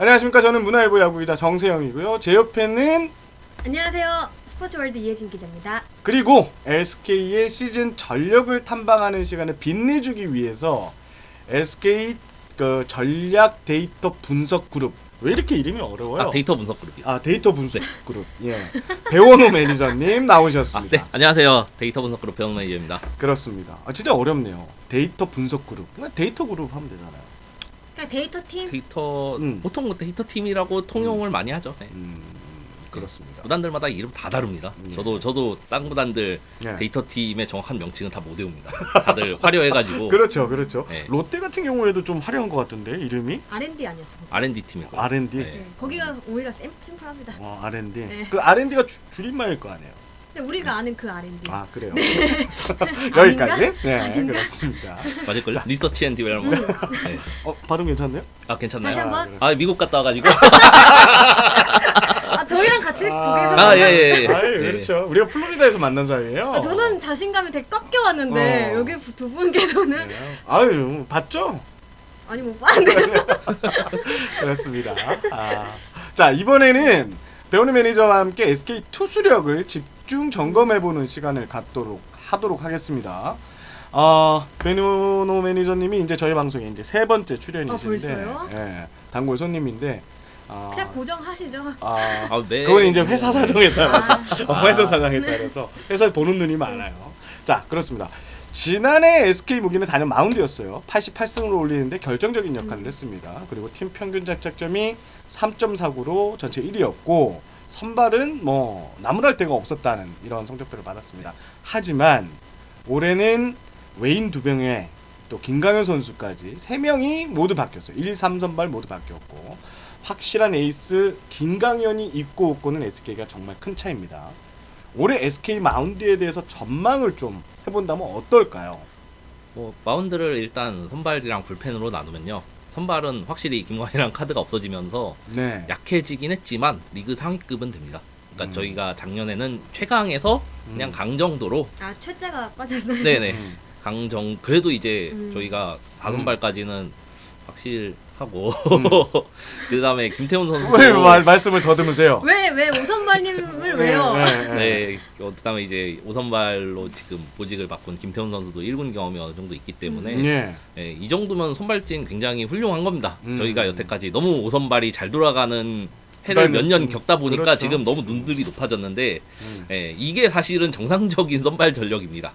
안녕하십니까. 저는 문화일보 야구기자 정세영이고요. 제 옆에는 안녕하세요. 스포츠월드 이혜진 기자입니다. 그리고 SK의 시즌 전력을 탐방하는 시간을 빛내주기 위해서 SK 그 전략 데이터 분석 그룹, 왜 이렇게 이름이 어려워요? 아, 데이터 분석 그룹이요. 아, 데이터 분석 그룹. 예. 배원호 매니저님 나오셨습니다. 네, 안녕하세요. 데이터 분석 그룹 배원 매니저입니다. 그렇습니다. 진짜 어렵네요. 데이터 분석 그룹. 그냥 데이터 그룹 하면 되잖아요. 그러니까 데이터 팀. 데이터 보통 뭐 데이터 팀이라고 통용을 많이 하죠. 네. 그렇습니다. 구단들마다 이름 다 다릅니다. 저도 딴 구단들 예. 데이터 팀의 정확한 명칭은 다 못 외웁니다. 다들 화려해가지고 그렇죠, 그렇죠. 네. 롯데 같은 경우에도 좀 화려한 것 같은데 이름이 R&D 아니었어요? R&D 팀이고 R&D. 네. 네, 거기가 오히려 심플합니다. R&D. 네. 그 R&D가 줄임말일 거 아니에요. 근데 우리가 아는 그 R&D. 아, 그래요. 여기까지. 아닌가? 네, 아닌가? 그렇습니다. 맞을걸요? 리서치 앤 디벨롭먼트. 네. 발음 괜찮네요? 아 괜찮나요? 다시 한번. 아 미국 갔다 와가지고 아 저희랑 같이 거기서. 예. 그렇죠. 우리가 플로리다에서 만난 사이예요. 아, 저는 자신감이 되게 꺾여 왔는데 여기 두 분께서는 아유, 봤죠? 아니 못 봤는데. 그렇습니다. 자, 이번에는 배우는 매니저와 함께 SK 투수력을 집중 점검해보는 시간을 하도록 하겠습니다. 배우노 매니저님이 이제 저희 방송에 이제 세 번째 출연이신데, 벌써요? 예, 단골 손님인데, 그냥 고정하시죠. 네. 그건 이제 회사 사정에 따라서 회사 사정에 따라서 회사 보는 눈이 많아요. 자, 그렇습니다. 지난해 SK 무기는 단연 마운드였어요. 88승으로 올리는데 결정적인 역할을 했습니다. 그리고 팀 평균 자책점이 3.49로 전체 1위였고 선발은 뭐 나무랄 데가 없었다는 이런 성적표를 받았습니다. 하지만 올해는 웨인 두병에 또 김강현 선수까지 3명이 모두 바뀌었어요. 1, 3선발 모두 바뀌었고 확실한 에이스 김강현이 있고 없고는 SK가 정말 큰 차이입니다. 올해 SK 마운드에 대해서 전망을 좀 해본다면 어떨까요? 뭐 마운드를 일단 선발이랑 불펜으로 나누면요. 선발은 확실히 김광현이랑 카드가 없어지면서 네. 약해지긴 했지만 리그 상위급은 됩니다. 그러니까 저희가 작년에는 최강에서 그냥 강 정도로 아 최자가 빠졌어요. 네네 강정 그래도 이제 저희가 4선발까지는 확실하고 그다음에 김태훈 선수 왜 말씀을 더듬으세요? 왜 오선발님을 왜요? 네, 그다음에 이제 5선발로 지금 보직을 바꾼 김태훈 선수도 1군 경험이 어느 정도 있기 때문에 예. 이 정도면 선발진 굉장히 훌륭한 겁니다. 저희가 여태까지 너무 5선발이 잘 돌아가는 해를 몇 년 겪다 보니까 그렇죠. 지금 너무 눈들이 높아졌는데 이게 사실은 정상적인 선발 전력입니다.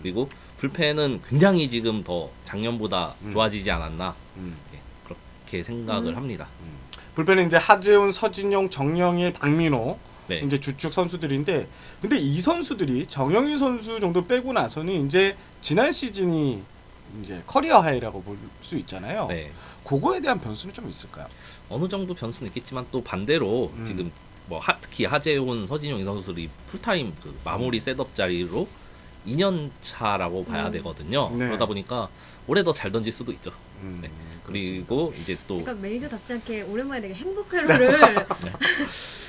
그리고 불펜은 굉장히 지금 더 작년보다 좋아지지 않았나 그렇게 생각을 합니다. 불펜은 이제 하재훈, 서진용, 정영일, 박민호 네. 이제 주축 선수들인데, 근데 이 선수들이 정영일 선수 정도 빼고 나서는 이제 지난 시즌이 이제 커리어 하이라고 볼 수 있잖아요. 네. 그거에 대한 변수는 좀 있을까요? 어느 정도 변수는 있겠지만 또 반대로 지금 뭐 특히 하재훈, 서진용 이 선수들이 풀타임 그 마무리 셋업 자리로 2년 차라고 봐야 되거든요. 네. 그러다 보니까 올해 더 잘 던질 수도 있죠. 네. 그리고 이제 또 그러니까 매니저답지 않게 오랜만에 되게 행복회로를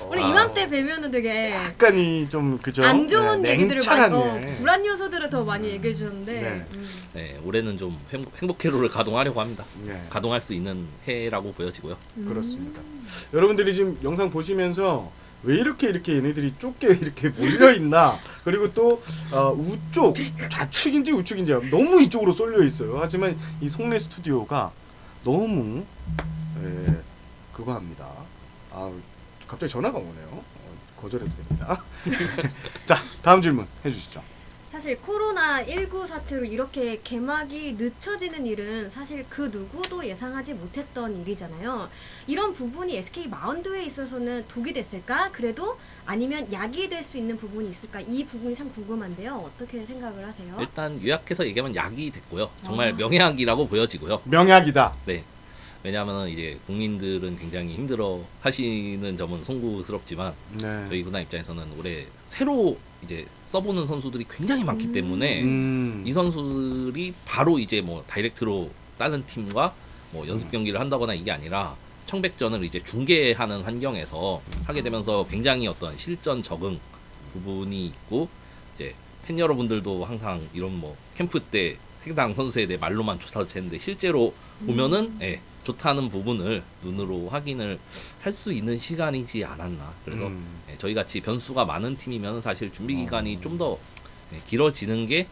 우리 이맘때 뵈면은 되게 약간이 좀 그죠? 안 좋은 얘기들을 많이 냉철하네. 불안 요소들을 더 많이 얘기해 주셨는데 네. 네, 올해는 좀 행복 회로를 가동하려고 합니다. 네. 가동할 수 있는 해라고 보여지고요. 그렇습니다. 여러분들이 지금 영상 보시면서 왜 이렇게 얘네들이 좁게 이렇게 몰려 있나? 그리고 또 우쪽 좌측인지 우측인지 너무 이쪽으로 쏠려 있어요. 하지만 이 송내 스튜디오가 너무 그거 합니다. 갑자기 전화가 오네요. 거절해도 됩니다. 자, 다음 질문 해주시죠. 사실 코로나19 사태로 이렇게 개막이 늦춰지는 일은 사실 그 누구도 예상하지 못했던 일이잖아요. 이런 부분이 SK 마운드에 있어서는 독이 됐을까? 그래도 아니면 약이 될 수 있는 부분이 있을까? 이 부분이 참 궁금한데요. 어떻게 생각을 하세요? 일단 요약해서 얘기하면 약이 됐고요. 정말 명약이라고 보여지고요. 명약이다. 네. 왜냐하면 이제 국민들은 굉장히 힘들어 하시는 점은 송구스럽지만 네. 저희 구단 입장에서는 올해 새로 이제 써보는 선수들이 굉장히 많기 때문에 이 선수들이 바로 이제 뭐 다이렉트로 다른 팀과 뭐 연습 경기를 한다거나 이게 아니라 청백전을 이제 중계하는 환경에서 하게 되면서 굉장히 어떤 실전 적응 부분이 있고 이제 팬 여러분들도 항상 이런 뭐 캠프 때 해당 선수에 대해 말로만 쫓아도 되는데 실제로 보면은 좋다는 부분을 눈으로 확인을 할 수 있는 시간이지 않았나. 그래서 저희 같이 변수가 많은 팀이면 사실 준비 기간이 좀 더 길어지는 게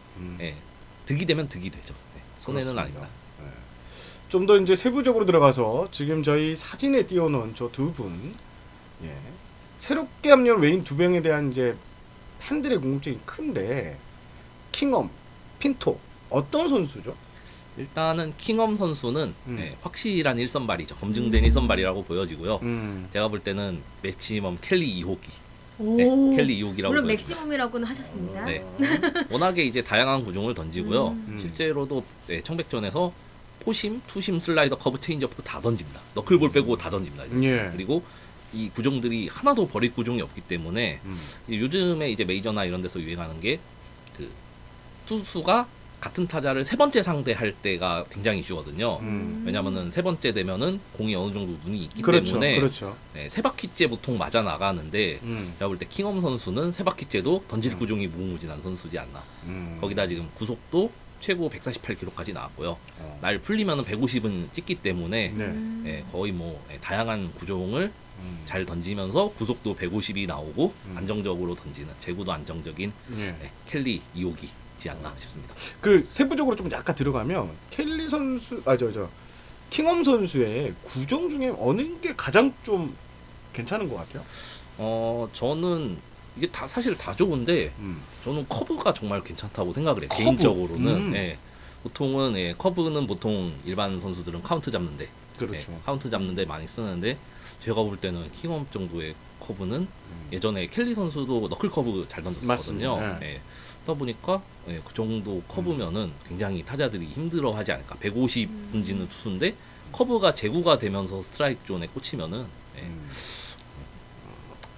득이 되면 득이 되죠. 손해는 그렇습니다. 아닙니다. 좀 더 이제 세부적으로 들어가서 지금 저희 사진에 띄워놓은 저 두 분, 예. 새롭게 합류한 외인 두 명에 대한 이제 팬들의 궁금증이 큰데 킹엄, 핀토 어떤 선수죠? 일단은 킹엄 선수는 확실한 일선발이죠. 검증된 일선발이라고 보여지고요. 제가 볼 때는 맥시멈 켈리 2호기. 오. 켈리 2호기라고 물론 보여집니다. 맥시멈이라고는 하셨습니다. 네. 워낙에 이제 다양한 구종을 던지고요. 음. 실제로도 청백전에서 포심, 투심, 슬라이더, 커브, 체인지업 다 던집니다. 너클볼 빼고 다 던집니다. 예. 그리고 이 구종들이 하나도 버릴 구종이 없기 때문에 이제 요즘에 이제 메이저나 이런 데서 유행하는 게 그 투수가 같은 타자를 세 번째 상대할 때가 굉장히 이슈거든요. 왜냐면은 세 번째 되면은 공이 어느 정도 눈이 있기 그렇죠, 때문에 그렇죠. 세 바퀴째 보통 맞아 나가는데 제가 볼 때 킹엄 선수는 세 바퀴째도 던질 구종이 무궁무진한 선수지 않나. 거기다 지금 구속도 최고 148km까지 나왔고요. 날 풀리면은 150은 찍기 때문에 네. 거의 뭐 다양한 구종을 잘 던지면서 구속도 150이 나오고 안정적으로 던지는 제구도 안정적인 예. 켈리 2호기지 않나 싶습니다. 그 세부적으로 좀 약간 들어가면 켈리 선수, 킹엄 선수의 구종 중에 어느 게 가장 좀 괜찮은 것 같아요? 저는 이게 다 사실 다 좋은데 저는 커브가 정말 괜찮다고 생각을 해요. 커브? 개인적으로는 보통은 커브는 보통 일반 선수들은 카운트 잡는데 그렇죠. 카운트 잡는데 많이 쓰는데 제가 볼 때는 킹엄 정도의 커브는 예전에 켈리 선수도 너클 커브 잘 던졌었거든요. 맞습니다. 그러다 보니까 그 정도 커브면은 굉장히 타자들이 힘들어하지 않을까. 150 던지는 투수인데 커브가 제구가 되면서 스트라이크 존에 꽂히면은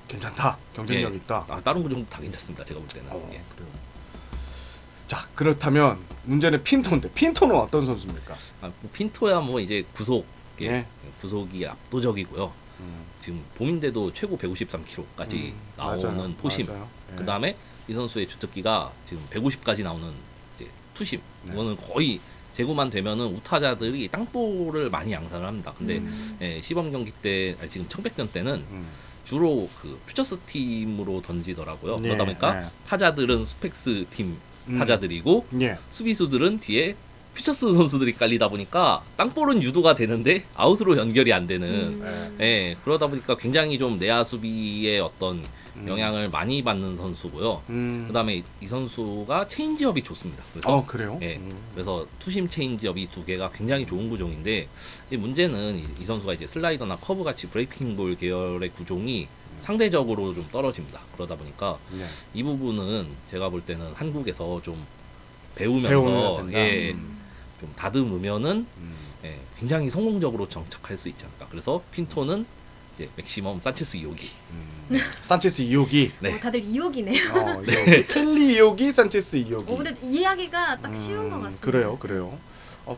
괜찮다. 경쟁력 있다. 다른 구종도 다 괜찮습니다. 제가 볼 때는. 예. 그래요. 자, 그렇다면 문제는 핀토인데 핀토는 어떤 선수입니까? 핀토야 뭐 이제 예. 구속이 압도적이고요. 지금 봄인데도 최고 153km까지 나오는 맞아요. 포심. 맞아요. 예. 그 다음에 이 선수의 주특기가 지금 150까지 나오는 이제 투심. 네. 이거는 거의 제구만 되면은 우타자들이 땅볼을 많이 양산을 합니다. 근데 시범 경기 때 지금 청백전 때는 주로 그 퓨처스 팀으로 던지더라고요. 네, 그러다 보니까 네. 타자들은 스펙스 팀 타자들이고 예. 수비수들은 뒤에 퓨처스 선수들이 깔리다 보니까 땅볼은 유도가 되는데 아웃으로 연결이 안 되는 예. 그러다 보니까 굉장히 좀 내야 수비의 어떤 영향을 많이 받는 선수고요. 그다음에 이 선수가 체인지업이 좋습니다. 그래서 그래요? 그래서 투심 체인지업이 두 개가 굉장히 좋은 구종인데 이 문제는 이 선수가 이제 슬라이더나 커브 같이 브레이킹 볼 계열의 구종이 상대적으로 좀 떨어집니다. 그러다 보니까 네. 이 부분은 제가 볼 때는 한국에서 좀 배우면 배우면서 된다. 좀 다듬으면은 굉장히 성공적으로 정착할 수 있지 않을까. 그래서 핀토는 이제 맥시멈 산체스 2호기. 산체스 2호기. 네. 다들 2호기네요. 2호기. 켈리 2호기, 산체스 2호기. 근데 이해하기가 딱 쉬운 것 같습니다. 그래요.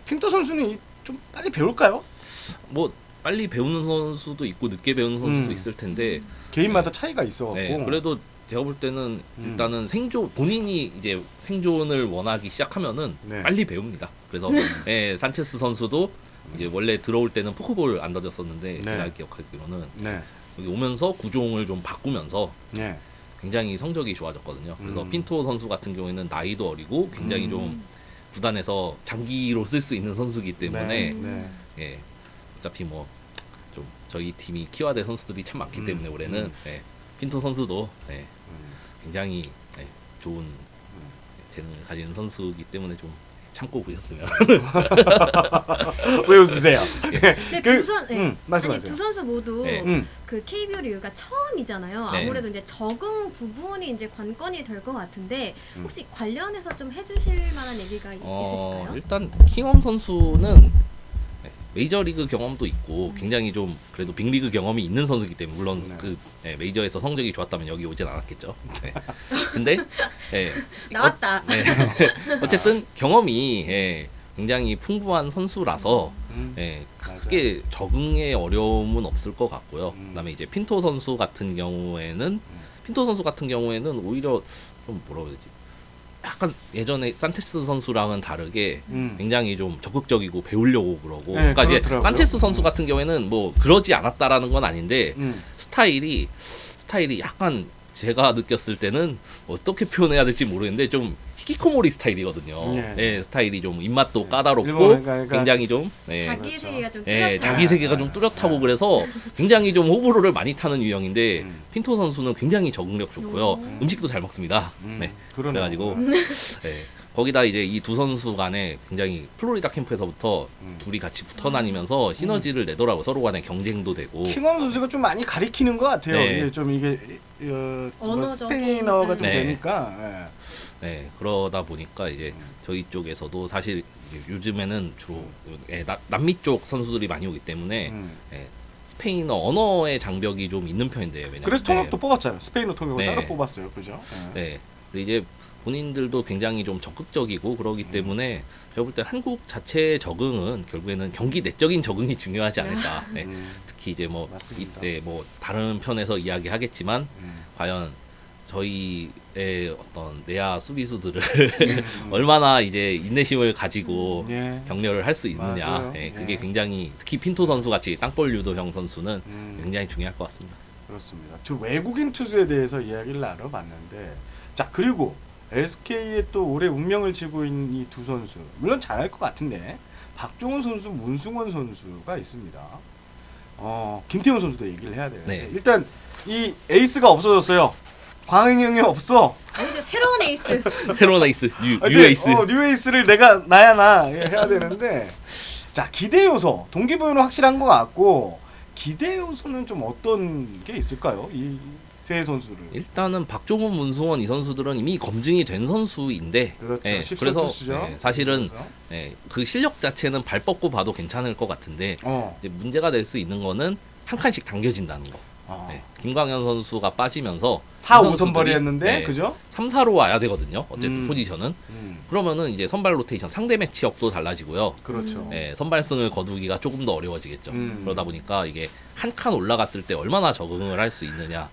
핀토 선수는 좀 빨리 배울까요? 뭐 빨리 배우는 선수도 있고 늦게 배우는 선수도 있을 텐데 개인마다 차이가 있어갖고. 그래도 제가 볼 때는 일단은 본인이 이제 생존을 원하기 시작하면은 네. 빨리 배웁니다. 그래서 산체스 선수도 이제 원래 들어올 때는 포크볼 안 던졌었는데 제가 기억하기로는 네. 여기 오면서 구종을 좀 바꾸면서 네. 굉장히 성적이 좋아졌거든요. 그래서 핀토 선수 같은 경우에는 나이도 어리고 굉장히 좀 구단에서 장기로 쓸 수 있는 선수이기 때문에 네. 어차피 뭐 좀 저희 팀이 키워야 될 선수들이 참 많기 때문에 올해는 핀토 선수도 굉장히 좋은 재능을 가진 선수이기 때문에 좀 참고 보셨으면. 왜 웃으세요? 근데 말씀하세요. 두 선수 모두 네. 그 KBO 리그가 처음이잖아요. 네. 아무래도 이제 적응 부분이 이제 관건이 될 것 같은데 혹시 관련해서 좀 해주실 만한 얘기가 있으실까요? 일단 킹엄 선수는 메이저리그 경험도 있고 굉장히 좀 그래도 빅리그 경험이 있는 선수이기 때문에 물론 메이저에서 성적이 좋았다면 여기 오진 않았겠죠. 근데 나왔다. 어쨌든 경험이 굉장히 풍부한 선수라서 크게 적응에 어려움은 없을 것 같고요. 그다음에 이제 핀토 선수 같은 경우에는 오히려 좀 뭐라고 해야 되지? 약간 예전에 산체스 선수랑은 다르게 음. 굉장히 좀 적극적이고 배우려고 그러고. 네, 그러니까 이제 그렇더라고요. 산체스 선수 같은 경우에는 뭐 그러지 않았다라는 건 아닌데 스타일이 약간 제가 느꼈을 때는 어떻게 표현해야 될지 모르겠는데 좀 히키코모리 스타일이거든요. 네. 스타일이 좀 입맛도 까다롭고 일본, 그러니까 굉장히 좀 자기 그렇죠. 세계가 좀 예, 뚜렷한. 자기 세계가 좀 뚜렷하고 그래서 굉장히 좀 호불호를 많이 타는 유형인데 음. 핀토 선수는 굉장히 적응력 좋고요. 오. 음식도 잘 먹습니다. 네. 그러네요. 그래가지고 네. 거기다 이제 이 두 선수 간에 굉장히 플로리다 캠프에서부터 둘이 같이 붙어 다니면서 시너지를 내더라고. 서로 간에 경쟁도 되고. 킹원 선수가 좀 많이 가리키는 것 같아요. 네. 이게 좀 이게 뭐 언어적인, 스페인어가 좀 네. 되니까. 네, 그러다 보니까 이제 저희 쪽에서도 사실 이제 요즘에는 주로 남미 쪽 선수들이 많이 오기 때문에 스페인어 언어의 장벽이 좀 있는 편인데요. 왜냐면 그래서 통역도 뽑았잖아요. 스페인어 통역을 네. 따로 뽑았어요. 그죠? 네. 근데 이제 본인들도 굉장히 좀 적극적이고 그러기 때문에 제가 볼 때 한국 자체의 적응은 결국에는 경기 내적인 적응이 중요하지 않을까. 네. 특히 이제 뭐 맞습니다. 이때 뭐 다른 편에서 이야기하겠지만 과연 저희의 어떤 내야 수비수들을 얼마나 이제 인내심을 가지고 예. 격려를 할 수 있느냐. 맞아요. 예, 그게 예. 굉장히 특히 핀토 선수 같이 땅볼 유도형 선수는 굉장히 중요할 것 같습니다. 그렇습니다. 두 외국인 투수에 대해서 이야기를 나눠봤는데, 자 그리고 SK의 또 올해 운명을 쥐고 있는 이 두 선수, 물론 잘할 것 같은데 박종훈 선수, 문승원 선수가 있습니다. 김태훈 선수도 얘기를 해야 돼요. 네. 일단 이 에이스가 없어졌어요. 광흥형이 없어. 이제 새로운 에이스. 새로운 에이스, 뉴 근데, 에이스. 뉴 에이스를 내가 나야 해야 되는데, 자 기대 요소, 동기부여는 확실한 것 같고 기대 요소는 좀 어떤 게 있을까요? 이 세 선수를. 일단은 박종훈, 문승원 이 선수들은 이미 검증이 된 선수인데, 그렇죠. 예, 10선 그래서 투수죠. 사실은 그래서. 그 실력 자체는 발 뻗고 봐도 괜찮을 것 같은데 이제 문제가 될 수 있는 거는 한 칸씩 당겨진다는 거. 네, 김광현 선수가 빠지면서 4, 이 5 선수들이, 선발이었는데 네, 그죠? 3, 4로 와야 되거든요. 어쨌든 음. 포지션은. 그러면은 이제 선발 로테이션 상대 매치업도 달라지고요. 그렇죠. 선발승을 거두기가 조금 더 어려워지겠죠. 그러다 보니까 이게 한 칸 올라갔을 때 얼마나 적응을 할 수 있느냐.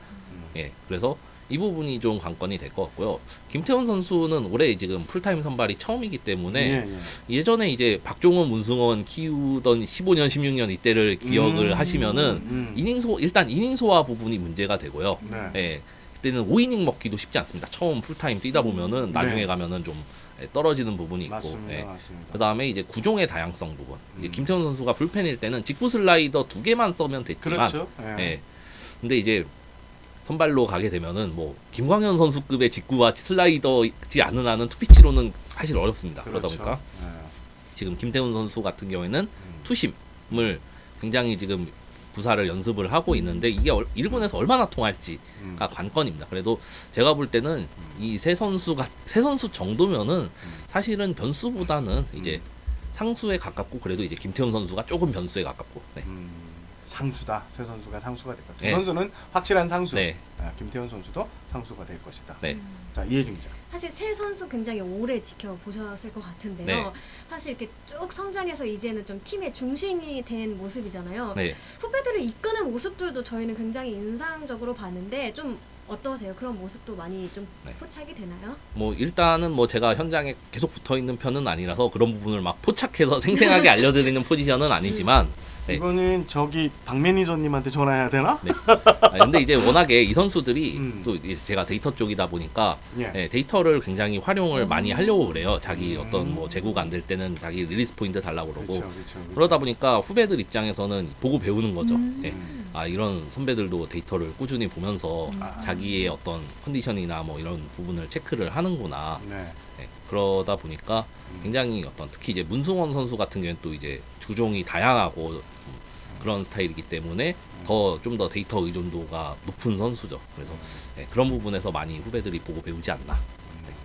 그래서 이 부분이 좀 관건이 될 것 같고요. 김태훈 선수는 올해 지금 풀타임 선발이 처음이기 때문에 예전에 이제 박종원, 문승원 키우던 15년, 16년 이때를 기억을 하시면은 일단 이닝 소화 부분이 문제가 되고요. 그때는 5이닝 먹기도 쉽지 않습니다. 처음 풀타임 뛰다 보면은 나중에 가면은 좀 떨어지는 부분이 있고. 맞습니다. 맞습니다. 그다음에 이제 구종의 다양성 부분. 이제 김태훈 선수가 불펜일 때는 직구 슬라이더 2개만 써면 됐지만 그렇죠. 근데 이제 선발로 가게 되면은 뭐 김광현 선수급의 직구와 슬라이더지 않은 한은 투피치로는 사실 어렵습니다. 그러다 그렇죠. 보니까 지금 김태훈 선수 같은 경우에는 투심을 굉장히 지금 구사를 연습을 하고 있는데 이게 1군에서 얼마나 통할지가 관건입니다. 그래도 제가 볼 때는 이 세 선수 정도면은 사실은 변수보다는 이제 상수에 가깝고 그래도 이제 김태훈 선수가 조금 변수에 가깝고. 네. 상수다. 세 선수가 상수가 될 것이다. 두 네. 선수는 확실한 상수. 네. 김태현 선수도 상수가 될 것이다. 네. 자 이혜진 기자. 사실 세 선수 굉장히 오래 지켜보셨을 것 같은데요. 네. 사실 이렇게 쭉 성장해서 이제는 좀 팀의 중심이 된 모습이잖아요. 네. 후배들을 이끄는 모습들도 저희는 굉장히 인상적으로 봤는데 좀 어떠세요? 그런 모습도 많이 좀 네. 포착이 되나요? 뭐 일단은 뭐 제가 현장에 계속 붙어 있는 편은 아니라서 그런 부분을 막 포착해서 생생하게 알려드리는 포지션은 아니지만 네. 이거는 저기 박 매니저님한테 전화해야 되나? 네. 근데 이제 워낙에 이 선수들이 또 이제 제가 데이터 쪽이다 보니까 데이터를 굉장히 활용을 많이 하려고 그래요. 자기 어떤 뭐 재고가 안 될 때는 자기 릴리스 포인트 달라고 그러고 그렇죠. 그러다 보니까 후배들 입장에서는 보고 배우는 거죠. 이런 선배들도 데이터를 꾸준히 보면서 자기의 어떤 컨디션이나 뭐 이런 부분을 체크를 하는구나. 그러다 보니까 굉장히 어떤 특히 이제 문승원 선수 같은 경우는 또 이제 주종이 다양하고 그런 스타일이기 때문에 좀 더 데이터 의존도가 높은 선수죠. 그래서 그런 부분에서 많이 후배들이 보고 배우지 않나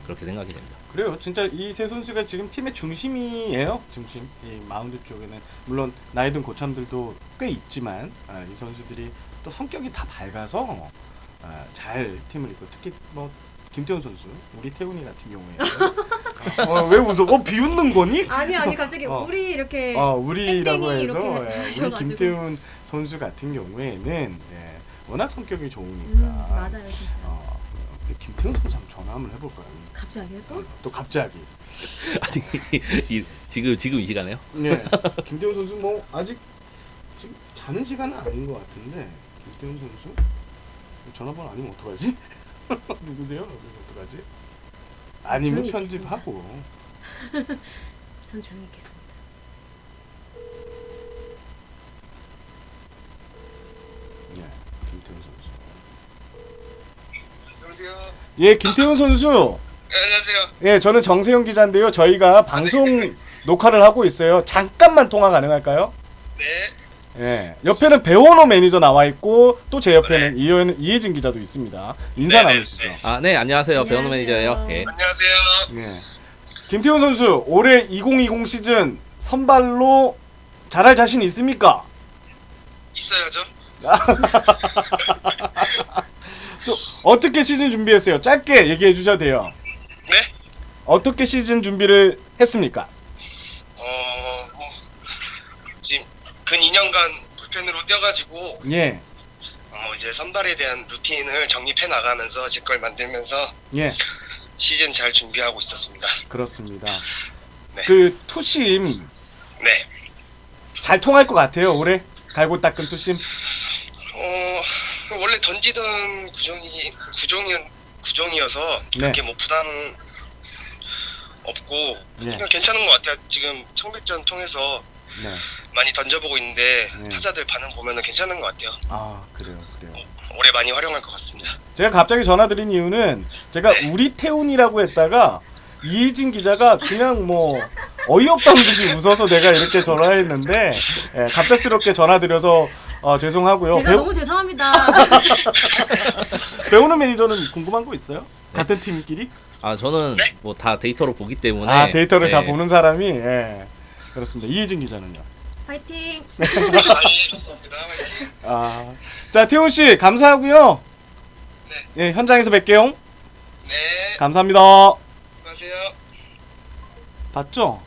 그렇게 생각이 됩니다. 그래요. 진짜 이 세 선수가 지금 팀의 중심이에요. 중심. 이 마운드 쪽에는 물론 나이 든 고참들도 꽤 있지만 이 선수들이 또 성격이 다 밝아서 잘 팀을 이끌고 특히 뭐 김태훈 선수, 우리 태훈이 같은 경우에 왜 웃어? 비웃는 거니? 아니 갑자기 우리 이렇게 우리라고 땡땡이 해서 이렇게 우리 하셔가지고. 김태훈 선수 같은 경우에는 워낙 성격이 좋으니까 맞아요 진짜. 김태훈 선수 한번 전화 한번 해볼까요? 갑자기요 또? 또 갑자기. 아니 지금 이 시간에요? 네. 김태훈 선수 뭐 아직 지금 자는 시간은 아닌 것 같은데 김태훈 선수 전화번호 아니면 어떡하지? 누구세요? 어떡하지? 아니면 조용히 편집하고. 전 조용히 있겠습니다. 네, 김태훈 선수. 여보세요. 예, 김태훈 선수. 네, 안녕하세요. 예, 저는 정세영 기자인데요. 저희가 방송 녹화를 하고 있어요. 잠깐만 통화 가능할까요? 네. 예, 옆에는 배원호 매니저 나와 있고 또 제 옆에는 이혜진 기자도 있습니다. 인사 네, 나누시죠. 아, 네, 안녕하세요. 배현우 안녕하세요. 매니저예요. 예. 안녕하세요. 예. 김태훈 선수 올해 2020 시즌 선발로 잘할 자신 있습니까? 있어야죠. 또 어떻게 시즌 준비했어요? 짧게 얘기해 주셔도 돼요. 네. 어떻게 시즌 준비를 했습니까? 뭐 지금 근 2년간 불펜으로 뛰어가지고 예, 이제 선발에 대한 루틴을 정립해 나가면서 제 걸 만들면서 예, 시즌 잘 준비하고 있었습니다. 그렇습니다. 네. 그 투심 네. 잘 통할 것 같아요. 올해 갈고 닦은 투심. 원래 던지던 구종이어서 네. 그렇게 뭐 부담 없고 네. 그냥 괜찮은 것 같아요. 지금 청백전 통해서 네. 많이 던져보고 있는데 네. 타자들 반응 보면은 괜찮은 것 같아요. 아, 그래요. 올해 많이 활용할 것 같습니다. 제가 갑자기 전화드린 이유는 제가 네. 우리 태훈이라고 했다가 이희진 기자가 그냥 뭐 어이없다는 듯이 웃어서 내가 이렇게 전화했는데 예, 갑작스럽게 전화드려서 죄송하고요. 제가 너무 죄송합니다. 배우는 매니저는 궁금한 거 있어요? 같은 팀끼리? 아, 저는 네? 뭐 다 데이터로 보기 때문에 데이터를 다 예. 보는 사람이 그렇습니다. 이희진 기자는요? 파이팅. 아, 예, 감사합니다. 화이팅. 자, 태훈 씨 감사하고요. 네. 예, 현장에서 뵐게요. 네. 감사합니다. 수고하세요. 봤죠?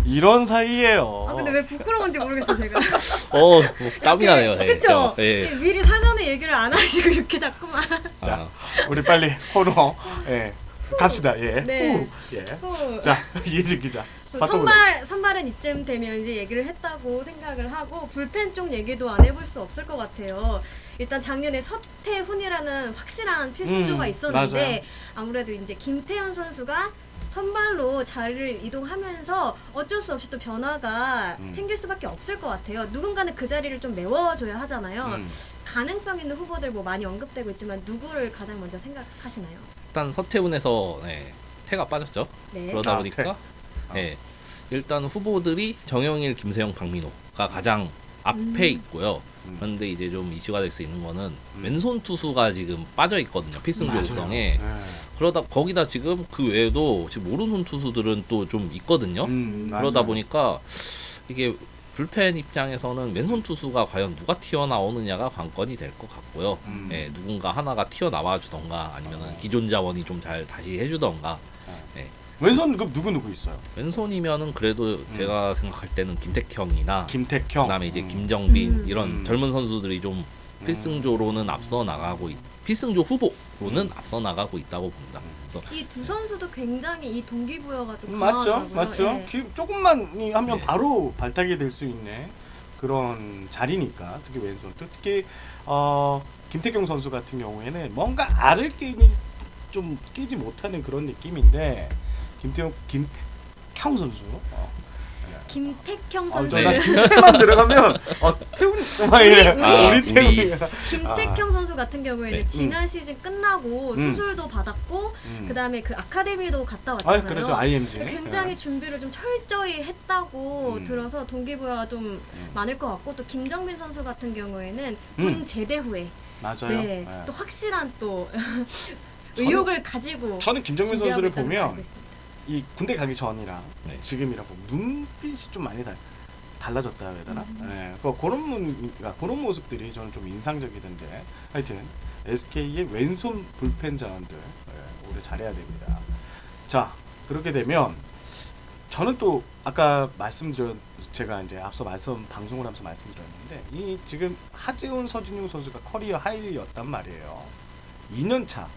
이런 사이예요. 아 근데 왜 부끄러운지 모르겠어요 제가. 뭐 땀이 나네요. 예. 그쵸? 예. 미리 사전에 얘기를 안 하시고 이렇게 자꾸만. 자, 우리 빨리 코너 갑시다. 예. 네. 후, 예. 후. 자, 이혜진 기자. 바꿔볼래요? 선발은 이쯤 되면 이제 얘기를 했다고 생각을 하고 불펜 쪽 얘기도 안 해볼 수 없을 것 같아요. 일단 작년에 서태훈이라는 확실한 필수조가 있었는데 맞아요. 아무래도 이제 김태현 선수가 선발로 자리를 이동하면서 어쩔 수 없이 또 변화가 생길 수밖에 없을 것 같아요. 누군가는 그 자리를 좀 메워줘야 하잖아요. 가능성 있는 후보들 뭐 많이 언급되고 있지만 누구를 가장 먼저 생각하시나요? 일단 서태훈에서 태가 빠졌죠. 네. 그러다 보니까 일단 후보들이 정영일, 김세영, 박민호가 가장 앞에 있고요. 그런데 이제 좀 이슈가 될 수 있는 거는 왼손 투수가 지금 빠져 있거든요. 필승 조성에. 그러다 거기다 지금 그 외에도 지금 오른손 투수들은 또 좀 있거든요. 그러다 보니까 이게 불펜 입장에서는 왼손 투수가 과연 누가 튀어나오느냐가 관건이 될 것 같고요. 예, 누군가 하나가 튀어나와 주던가 아니면 기존 자원이 좀 잘 다시 해주던가. 예. 왼손 그 누구 있어요? 왼손이면은 그래도 제가 생각할 때는 김택형이나 김택형. 그다음에 이제 김정빈 음. 이런 젊은 선수들이 좀 필승조로는 앞서 나가고 필승조 후보로는 앞서 나가고 있다고 봅니다. 그래서 이 두 선수도 굉장히 이 동기부여가 좀 맞죠, 강하더라고요. 맞죠. 예. 조금만 하면 네. 바로 발탁이 될 수 있는 그런 자리니까 특히 왼손. 특히 김태경 선수 같은 경우에는 뭔가 알을 좀 끼지 못하는 그런 느낌인데 김태형 선수. 김택형 저 선수. 나 김태만 들어가면 태훈 막 이래. 우리 우리. 태훈이. 김택형 선수 같은 경우에는 네. 지난 시즌 끝나고 수술도 받았고 그다음에 그 아카데미도 갔다 왔잖아요. 그렇죠. IMG. 굉장히 준비를 좀 철저히 했다고 들어서 동기부여가 좀 많을 것 같고 또 김정빈 선수 같은 경우에는 군 제대 후에 맞아요. 네, 네. 또 확실한 또 의욕을 가지고 저는 김정민 준비하고 선수를 있다는 걸 보면 알고 있습니다. 이 군대 가기 전이랑 네. 지금이랑 보면 눈빛이 좀 많이 달라졌다 해야 되나? 네, 그런 모습들이 저는 좀 인상적이던데 하여튼 SK의 왼손 불펜 자원들 올해 잘해야 됩니다. 자, 그렇게 되면 저는 또 아까 제가 이제 앞서 방송을 하면서 말씀드렸는데 이 지금 하재훈, 서진용 선수가 커리어 하이였단 말이에요. 2년 차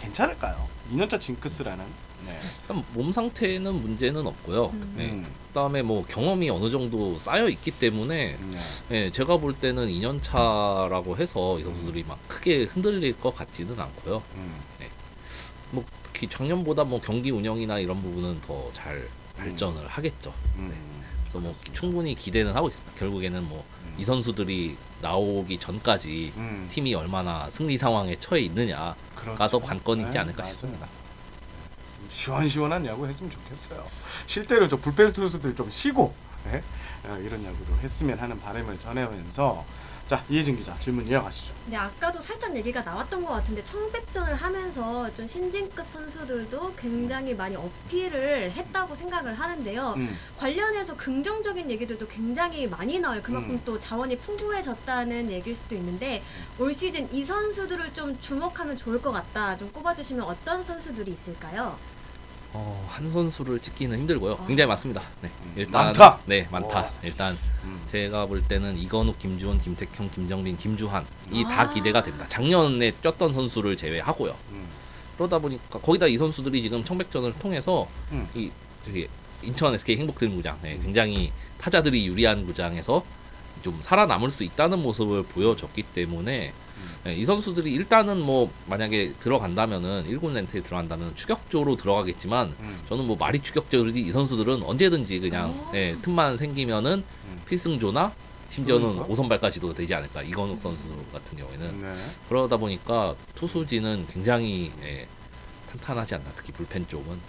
괜찮을까요? 2년차 징크스라는. 네. 일단 몸 상태는 문제는 없고요. 네. 음. 그다음에 뭐 경험이 어느 정도 쌓여 있기 때문에 네. 네, 제가 볼 때는 2년 차라고 해서 이 선수들이 막 크게 흔들릴 것 같지는 않고요. 음. 뭐 특히 작년보다 뭐 경기 운영이나 이런 부분은 더 잘 발전을 하겠죠. 음. 그래서 뭐 충분히 기대는 하고 있습니다. 결국에는 뭐 이 선수들이 나오기 전까지 음. 팀이 얼마나 승리 상황에 처해 있느냐가 그렇죠. 더 관건이 있지 네, 않을까 맞아요. 싶습니다. 시원시원한 야구 했으면 좋겠어요. 쉴 때는 좀 불펜 투수들 좀 쉬고 네? 이런 야구도 했으면 하는 바람을 전하면서 자 이혜진 기자 질문 이어가시죠. 네, 아까도 살짝 얘기가 나왔던 것 같은데 청백전을 하면서 좀 신진급 선수들도 굉장히 많이 어필을 했다고 생각을 하는데요. 관련해서 긍정적인 얘기들도 굉장히 많이 나와요. 그만큼 또 자원이 풍부해졌다는 얘기일 수도 있는데 올 시즌 이 선수들을 좀 주목하면 좋을 것 같다. 좀 꼽아주시면 어떤 선수들이 있을까요? 한 선수를 찍기는 힘들고요. 굉장히 많습니다. 네, 일단 많다? 네, 많다. 와. 일단 제가 볼 때는 이건욱, 김주원, 김택형, 김정빈, 김주한 이 다 기대가 됩니다. 작년에 뛰었던 선수를 제외하고요. 그러다 보니까 거기다 이 선수들이 지금 청백전을 통해서 이 저기 인천 SK 행복드림구장 굉장히 타자들이 유리한 구장에서 좀 살아남을 수 있다는 모습을 보여줬기 때문에 이 선수들이 일단은 뭐 만약에 들어간다면은 1군 렌트에 들어간다면 추격조로 들어가겠지만 저는 뭐 말이 추격조지 이 선수들은 언제든지 그냥 틈만 생기면은 필승조나 심지어는 그러니까? 5선발까지도 되지 않을까 이건욱 선수 같은 경우에는 네. 그러다 보니까 투수진은 굉장히 탄탄하지 않나 특히 불펜 쪽은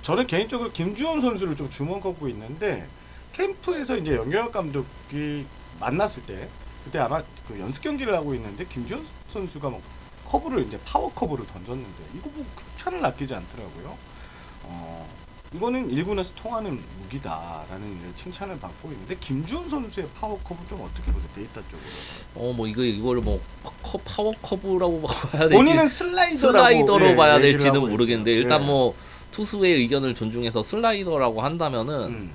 저는 개인적으로 김주원 선수를 좀 주목하고 있는데 캠프에서 이제 영경혁 감독이 만났을 때 그때 아마 그 연습 경기를 하고 있는데 김주원 선수가 막 커브를 이제 파워 커브를 던졌는데 이거 뭐 극찬을 아끼지 않더라고요. 이거는 1군에서 통하는 무기다라는 칭찬을 받고 있는데 김주원 선수의 파워 커브 좀 어떻게 보세요? 데이터 쪽으로. 뭐 이거를 뭐 파워 커브라고 봐야 될지 본인은 슬라이더라고 슬라이더로 봐야 얘기를 될지는 하고 모르겠는데 있어요. 일단 예. 뭐 투수의 의견을 존중해서 슬라이더라고 한다면은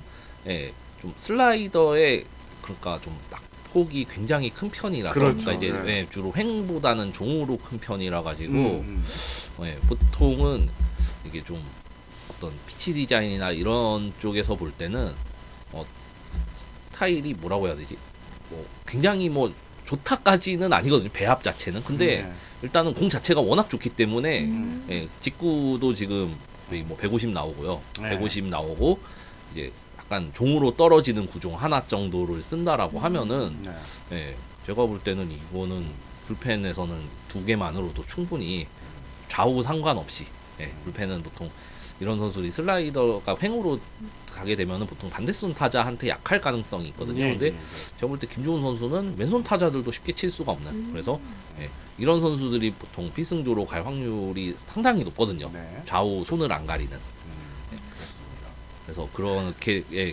좀 슬라이더의 그러니까 좀 낙폭이 굉장히 큰 편이라서 그렇죠. 그러니까 이제 네. 주로 횡보다는 종으로 큰 편이라 가지고 보통은 이게 좀 어떤 피치 디자인이나 이런 쪽에서 볼 때는 스타일이 뭐라고 해야 되지? 뭐 굉장히 뭐 좋다까지는 아니거든요. 배합 자체는. 근데 일단은 공 자체가 워낙 좋기 때문에 직구도 지금 거의 뭐 150 나오고요. 네. 150 나오고 이제 약간 종으로 떨어지는 구종 하나 정도를 쓴다라고 하면은 제가 볼 때는 이거는 불펜에서는 2개만으로도 충분히 좌우 상관없이 불펜은 보통 이런 선수들이 슬라이더가 횡으로 가게 되면은 보통 반대손 타자한테 약할 가능성이 있거든요. 근데 제가 볼 때 김주훈 선수는 왼손 타자들도 쉽게 칠 수가 없는. 그래서 이런 선수들이 보통 필승조로 갈 확률이 상당히 높거든요. 좌우 손을 안 가리는. 그렇습니다. 그래서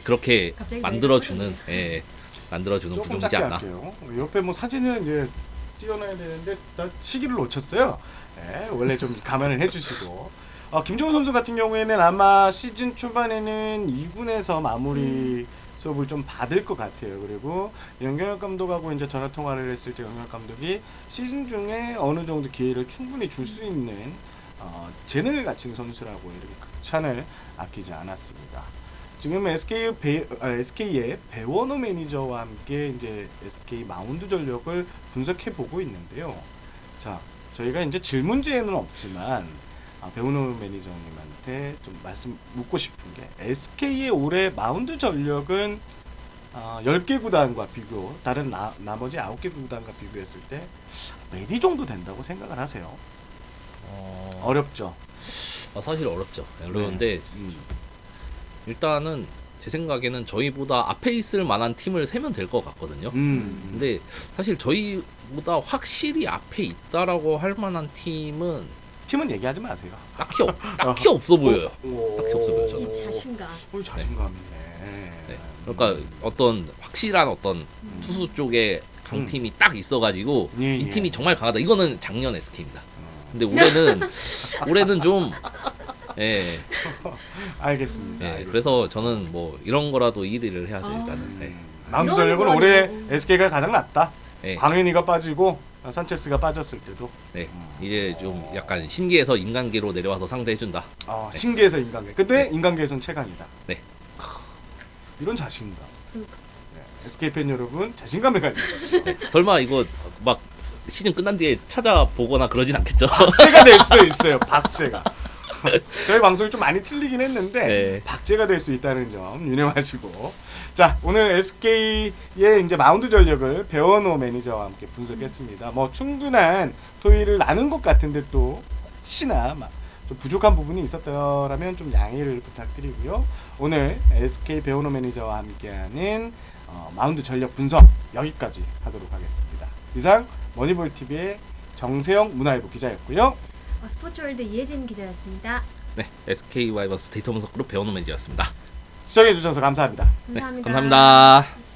그렇게 갑자기 만들어주는 만들어주는 조금 구종이지 짧게 않나. 할게요. 옆에 뭐 사진은 이제 띄워놔야 되는데 나 시기를 놓쳤어요. 원래 좀 감안을 해주시고. 김종훈 선수 같은 경우에는 아마 시즌 초반에는 2군에서 마무리 수업을 좀 받을 것 같아요. 그리고 영경혁 감독하고 이제 전화 통화를 했을 때 영경혁 감독이 시즌 중에 어느 정도 기회를 충분히 줄 수 있는 재능을 갖춘 선수라고 이렇게 극찬을 아끼지 않았습니다. 지금 SK의 배원호 매니저와 함께 이제 SK 마운드 전력을 분석해 보고 있는데요. 자, 저희가 이제 질문제에는 없지만 배원호 매니저님한테 좀 묻고 싶은 게 SK의 올해 마운드 전력은 10개 구단과 비교, 다른 나머지 9개 구단과 비교했을 때 몇 위 정도 된다고 생각을 하세요? 어렵죠. 사실 어렵죠. 어려운데 일단은 제 생각에는 저희보다 앞에 있을 만한 팀을 세면 될 것 같거든요. 근데 사실 저희보다 확실히 앞에 있다라고 할 만한 팀은 얘기하지 마세요. 딱히 없어 보여요. 딱히 없어 보여요. 저는. 이 자신감. 자신감이네. 그러니까 어떤 확실한 어떤 투수 쪽에 강팀이 딱 있어가지고 이 팀이 정말 강하다. 이거는 작년 SK입니다. 근데 올해는 좀 알겠습니다. 그래서 저는 뭐 이런 거라도 1위를 해야죠 일단은. 마운드 전력은 올해 SK가 가장 낫다. 네. 광현이가 빠지고 산체스가 빠졌을 때도 네. 이제 좀 약간 신기해서 인간계로 내려와서 상대해준다. 신기해서 인간계. 근데 인간계에선 최강이다. 네. 이런 자신감. 그러니까. SK 팬 여러분 자신감을 가지고 네. 설마 이거 막 시즌 끝난 뒤에 찾아보거나 그러진 않겠죠? 박제가 될 수도 있어요. 박제가. 저희 방송이 좀 많이 틀리긴 했는데 네. 박제가 될 수 있다는 점 유념하시고, 자 오늘 SK의 이제 마운드 전력을 배원호 매니저와 함께 분석했습니다. 뭐 충분한 토의를 나눈 것 같은데 또 혹시나 좀 부족한 부분이 있었더라면 좀 양해를 부탁드리고요. 오늘 SK 배원호 매니저와 함께하는 마운드 전력 분석 여기까지 하도록 하겠습니다. 이상 머니볼TV의 정세영 문화일보 기자였고요. 스포츠월드 이혜진 기자였습니다. 네. SK 와이번스 데이터 분석 그룹 배원호 매니저였습니다. 시청해주셔서 감사합니다. 네. 감사합니다. 감사합니다.